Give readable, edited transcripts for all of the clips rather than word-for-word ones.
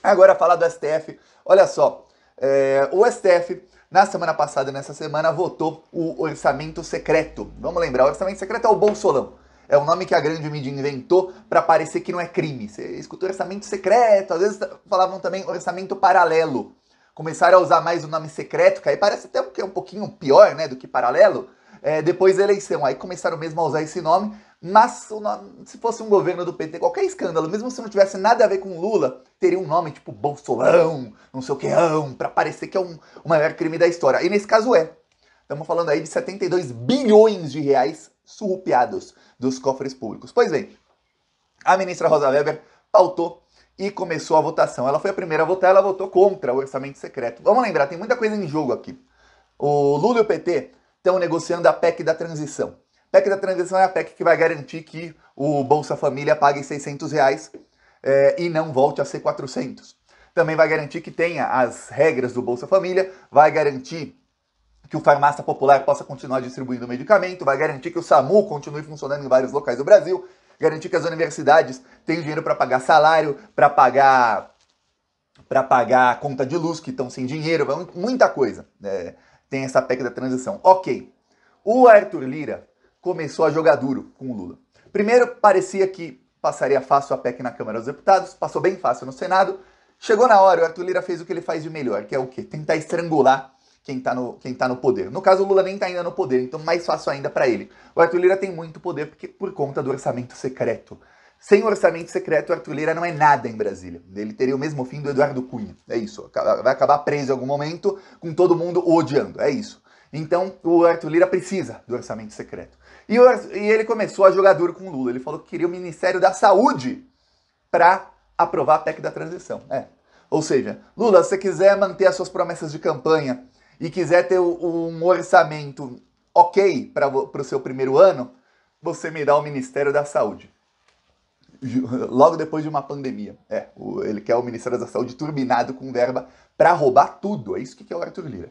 Agora falar do STF, olha só, o STF na semana passada e nessa semana votou o orçamento secreto. Vamos lembrar, o orçamento secreto é o Bolsolão. É o nome que a grande mídia inventou para parecer que não é crime. Você escuta orçamento secreto, às vezes falavam também orçamento paralelo. Começaram a usar mais o nome secreto, que aí parece até que é um pouquinho pior, né, do que paralelo. Depois da eleição, aí começaram mesmo a usar esse nome, mas se fosse um governo do PT, qualquer escândalo, mesmo se não tivesse nada a ver com Lula, teria um nome tipo Bolsolão, não sei o que, pra parecer que é o maior crime da história. E nesse caso é. Estamos falando aí de 72 bilhões de reais surrupiados dos cofres públicos. Pois bem, a ministra Rosa Weber pautou e começou a votação. Ela foi a primeira a votar, ela votou contra o orçamento secreto. Vamos lembrar, tem muita coisa em jogo aqui. O Lula e o PT estão negociando a PEC da transição. A PEC da transição é a PEC que vai garantir que o Bolsa Família pague R$ 600 e não volte a ser 400. Também vai garantir que tenha as regras do Bolsa Família, vai garantir que o farmácia popular possa continuar distribuindo medicamento, vai garantir que o SAMU continue funcionando em vários locais do Brasil, garantir que as universidades tenham dinheiro para pagar salário, para pagar a conta de luz, que estão sem dinheiro, muita coisa. Tem essa PEC da transição. Ok. O Arthur Lira começou a jogar duro com o Lula. Primeiro, parecia que passaria fácil a PEC na Câmara dos Deputados, passou bem fácil no Senado. Chegou na hora, o Arthur Lira fez o que ele faz de melhor, que é o quê? Tentar estrangular quem tá no poder. No caso, o Lula nem tá ainda no poder, então mais fácil ainda para ele. O Arthur Lira tem muito poder por conta do orçamento secreto. Sem orçamento secreto, o Arthur Lira não é nada em Brasília. Ele teria o mesmo fim do Eduardo Cunha. É isso. Vai acabar preso em algum momento, com todo mundo o odiando. É isso. Então, o Arthur Lira precisa do orçamento secreto. E ele começou a jogar duro com o Lula. Ele falou que queria o Ministério da Saúde para aprovar a PEC da transição. Ou seja, Lula, se você quiser manter as suas promessas de campanha e quiser ter um orçamento ok para o seu primeiro ano, você me dá o Ministério da Saúde. Logo depois de uma pandemia. Ele quer o Ministério da Saúde turbinado com verba para roubar tudo. É isso que é o Arthur Lira.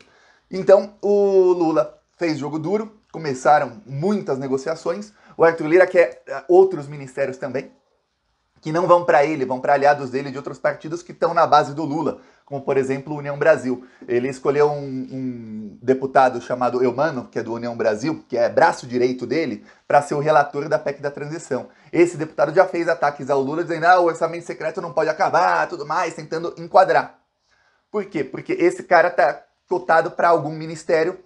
Então, o Lula fez jogo duro, começaram muitas negociações. O Arthur Lira quer outros ministérios também, que não vão para ele, vão para aliados dele de outros partidos que estão na base do Lula, como por exemplo o União Brasil. Ele escolheu um deputado chamado Eumano, que é do União Brasil, que é braço direito dele, para ser o relator da PEC da transição. Esse deputado já fez ataques ao Lula, dizendo que o orçamento secreto não pode acabar, tudo mais, tentando enquadrar. Por quê? Porque esse cara está cotado para algum ministério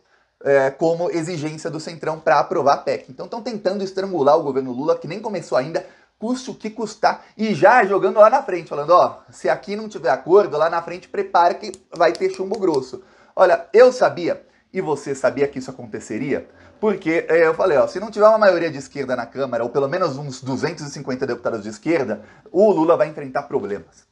como exigência do Centrão para aprovar a PEC. Então estão tentando estrangular o governo Lula, que nem começou ainda, custe o que custar, e já jogando lá na frente, falando, se aqui não tiver acordo, lá na frente prepara que vai ter chumbo grosso. Olha, eu sabia, e você sabia que isso aconteceria, porque eu falei, se não tiver uma maioria de esquerda na Câmara, ou pelo menos uns 250 deputados de esquerda, o Lula vai enfrentar problemas.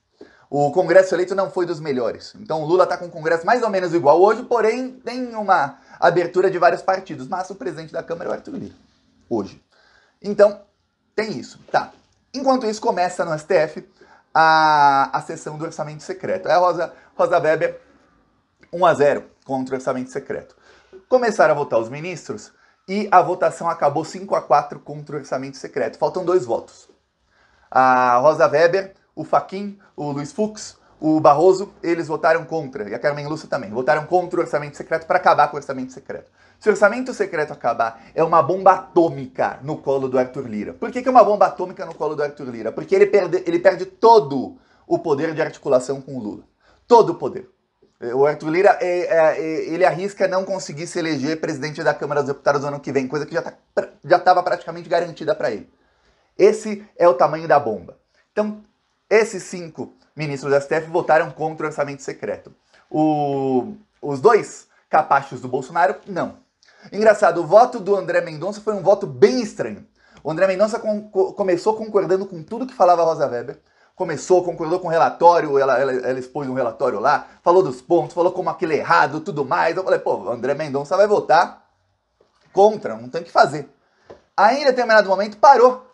O Congresso eleito não foi dos melhores, então o Lula está com um Congresso mais ou menos igual hoje, porém tem uma abertura de vários partidos, mas o presidente da Câmara é o Arthur Lira, hoje. Então, tem isso, tá. Enquanto isso, começa no STF a sessão do orçamento secreto. É a Rosa Weber 1-0 contra o orçamento secreto. Começaram a votar os ministros e a votação acabou 5-4 contra o orçamento secreto. Faltam 2 votos. A Rosa Weber, o Fachin, o Luiz Fux, o Barroso, eles votaram contra, e a Carmen Lúcia também, votaram contra o orçamento secreto para acabar com o orçamento secreto. Se o orçamento secreto acabar, é uma bomba atômica no colo do Arthur Lira. Por que é uma bomba atômica no colo do Arthur Lira? Porque ele perde todo o poder de articulação com o Lula. Todo o poder. O Arthur Lira, ele arrisca não conseguir se eleger presidente da Câmara dos Deputados no ano que vem, coisa que já estava praticamente garantida para ele. Esse é o tamanho da bomba. Então, esses 5 ministros do STF votaram contra o orçamento secreto. Os 2 capachos do Bolsonaro, não. Engraçado, o voto do André Mendonça foi um voto bem estranho. O André Mendonça começou concordando com tudo que falava a Rosa Weber, concordou com o relatório, ela expôs um relatório lá, falou dos pontos, falou como aquilo é errado, tudo mais. Eu falei, o André Mendonça vai votar contra, não tem o que fazer. Aí, em determinado momento, parou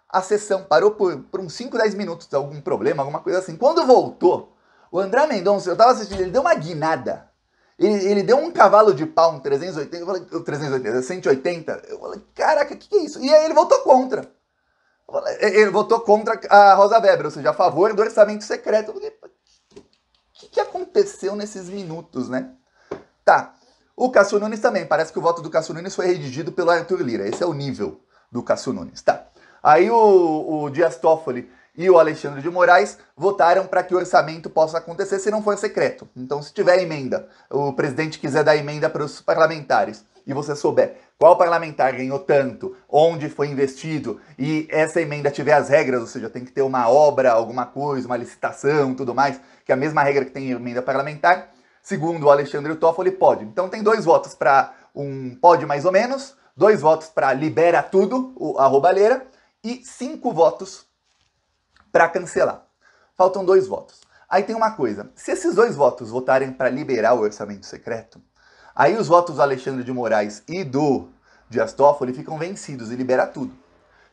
a sessão, parou por uns 5, 10 minutos, algum problema, alguma coisa assim. Quando voltou, o André Mendonça, eu tava assistindo, ele deu uma guinada. Ele deu um cavalo de pau, um 380, eu falei, 380, 180. Eu falei, caraca, o que é isso? E aí ele votou contra. Ele votou contra a Rosa Weber, ou seja, a favor do orçamento secreto. Eu falei, aconteceu nesses minutos, né? Tá. O Cássio Nunes também. Parece que o voto do Cássio Nunes foi redigido pelo Arthur Lira. Esse é o nível do Cássio Nunes. Tá. Aí o Dias Toffoli e o Alexandre de Moraes votaram para que o orçamento possa acontecer se não for secreto. Então, se tiver emenda, o presidente quiser dar emenda para os parlamentares, e você souber qual parlamentar ganhou tanto, onde foi investido, e essa emenda tiver as regras, ou seja, tem que ter uma obra, alguma coisa, uma licitação, tudo mais, que é a mesma regra que tem em emenda parlamentar, segundo o Alexandre Toffoli, pode. Então tem 2 votos para um pode mais ou menos, 2 votos para libera tudo, a roubalheira, e 5 votos para cancelar. Faltam 2 votos. Aí tem uma coisa, se esses 2 votos votarem para liberar o orçamento secreto, aí os votos do Alexandre de Moraes e do Dias Toffoli ficam vencidos e libera tudo.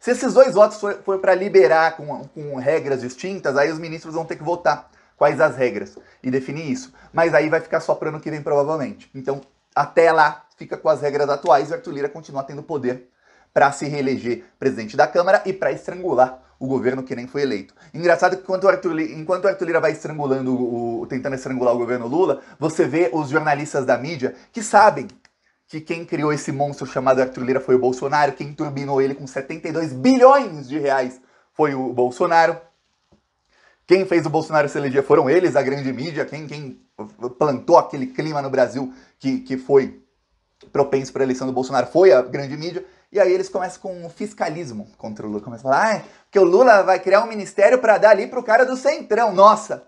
Se esses 2 votos for para liberar com regras distintas, aí os ministros vão ter que votar quais as regras e definir isso. Mas aí vai ficar só para ano que vem, provavelmente. Então, até lá, fica com as regras atuais e o Arthur Lira continua tendo poder para se reeleger presidente da Câmara e para estrangular o governo que nem foi eleito. Engraçado que enquanto o Arthur Lira vai tentando estrangular o governo Lula, você vê os jornalistas da mídia que sabem que quem criou esse monstro chamado Arthur Lira foi o Bolsonaro, quem turbinou ele com 72 bilhões de reais foi o Bolsonaro. Quem fez o Bolsonaro se eleger foram eles, a grande mídia, quem plantou aquele clima no Brasil que foi propenso para a eleição do Bolsonaro foi a grande mídia. E aí eles começam com o fiscalismo contra o Lula. Começam a falar, que o Lula vai criar um ministério para dar ali pro cara do Centrão. Nossa!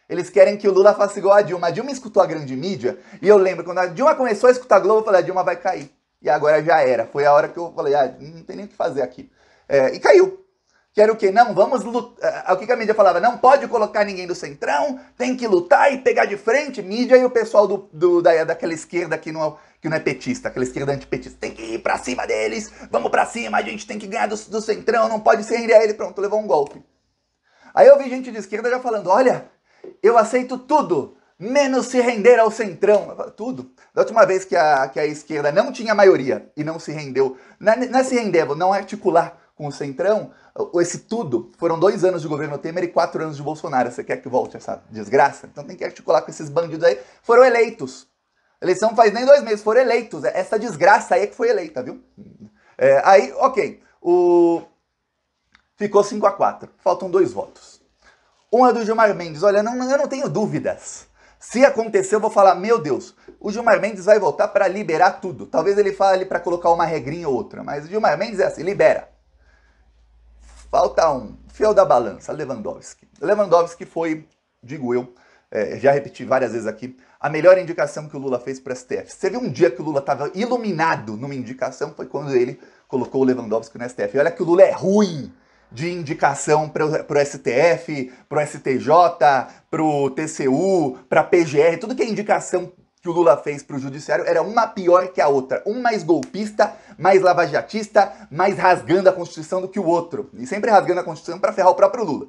Eles querem que o Lula faça igual a Dilma. A Dilma escutou a grande mídia, e eu lembro, quando a Dilma começou a escutar a Globo, eu falei, a Dilma vai cair. E agora já era. Foi a hora que eu falei, não tem nem o que fazer aqui. E caiu. Que era o quê? Não, vamos lutar. O que a mídia falava? Não pode colocar ninguém do Centrão, tem que lutar e pegar de frente. Mídia e o pessoal daquela esquerda que não é petista, aquela esquerda antipetista. Tem que ir pra cima deles, vamos pra cima, a gente tem que ganhar do Centrão, não pode se render a ele. Pronto, levou um golpe. Aí eu vi gente de esquerda já falando, olha, eu aceito tudo, menos se render ao Centrão. Eu falo, tudo. Da última vez que a esquerda não tinha maioria e não se rendeu, não é se render, não articular com o Centrão, esse tudo, foram 2 anos de governo Temer e 4 anos de Bolsonaro. Você quer que volte essa desgraça? Então tem que articular com esses bandidos aí. Foram eleitos. A eleição faz nem 2 meses, foram eleitos. Essa desgraça aí é que foi eleita, viu? Aí, ok. Ficou 5-4. Faltam 2 votos. Um é do Gilmar Mendes. Olha, eu não tenho dúvidas. Se acontecer, eu vou falar, meu Deus, o Gilmar Mendes vai votar para liberar tudo. Talvez ele fale para colocar uma regrinha ou outra, mas o Gilmar Mendes é assim, libera. Falta um, fiel da balança, Lewandowski. Lewandowski foi, digo eu, já repeti várias vezes aqui, a melhor indicação que o Lula fez para o STF. Você viu um dia que o Lula estava iluminado numa indicação, foi quando ele colocou o Lewandowski no STF. E olha que o Lula é ruim de indicação para o STF, para o STJ, para o TCU, para a PGR, tudo que é indicação que o Lula fez para o judiciário era uma pior que a outra. Um mais golpista, mais lavajatista, mais rasgando a Constituição do que o outro. E sempre rasgando a Constituição para ferrar o próprio Lula.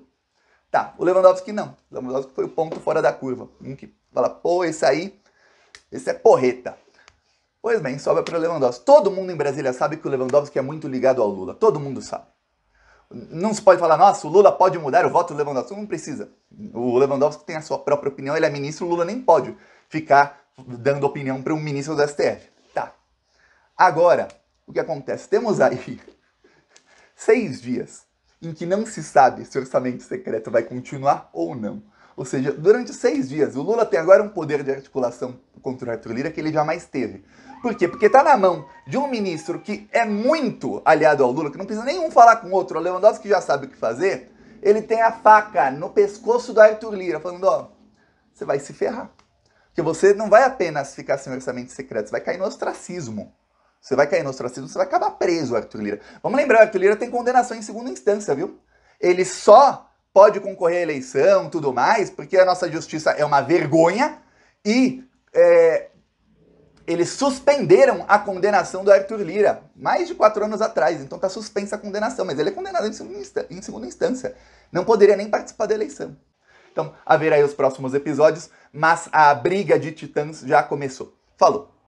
Tá, o Lewandowski não. O Lewandowski foi o ponto fora da curva. Um que fala, pô, esse é porreta. Pois bem, sobra para o Lewandowski. Todo mundo em Brasília sabe que o Lewandowski é muito ligado ao Lula. Todo mundo sabe. Não se pode falar, nossa, o Lula pode mudar o voto do Lewandowski. Não precisa. O Lewandowski tem a sua própria opinião, ele é ministro, o Lula nem pode ficar dando opinião para um ministro do STF. Tá. Agora, o que acontece? Temos aí 6 dias em que não se sabe se o orçamento secreto vai continuar ou não. Ou seja, durante 6 dias, o Lula tem agora um poder de articulação contra o Arthur Lira que ele jamais teve. Por quê? Porque tá na mão de um ministro que é muito aliado ao Lula, que não precisa nenhum falar com o outro, o Lewandowski já sabe o que fazer, ele tem a faca no pescoço do Arthur Lira, falando, ó, você vai se ferrar. Porque você não vai apenas ficar sem orçamento secreto, você vai cair no ostracismo. Você vai cair no ostracismo, você vai acabar preso, Arthur Lira. Vamos lembrar, o Arthur Lira tem condenação em segunda instância, viu? Ele só pode concorrer à eleição e tudo mais, porque a nossa justiça é uma vergonha e eles suspenderam a condenação do Arthur Lira mais de 4 anos atrás. Então está suspensa a condenação, mas ele é condenado em segunda instância. Não poderia nem participar da eleição. Então, haverá aí os próximos episódios, mas a briga de titãs já começou. Falou!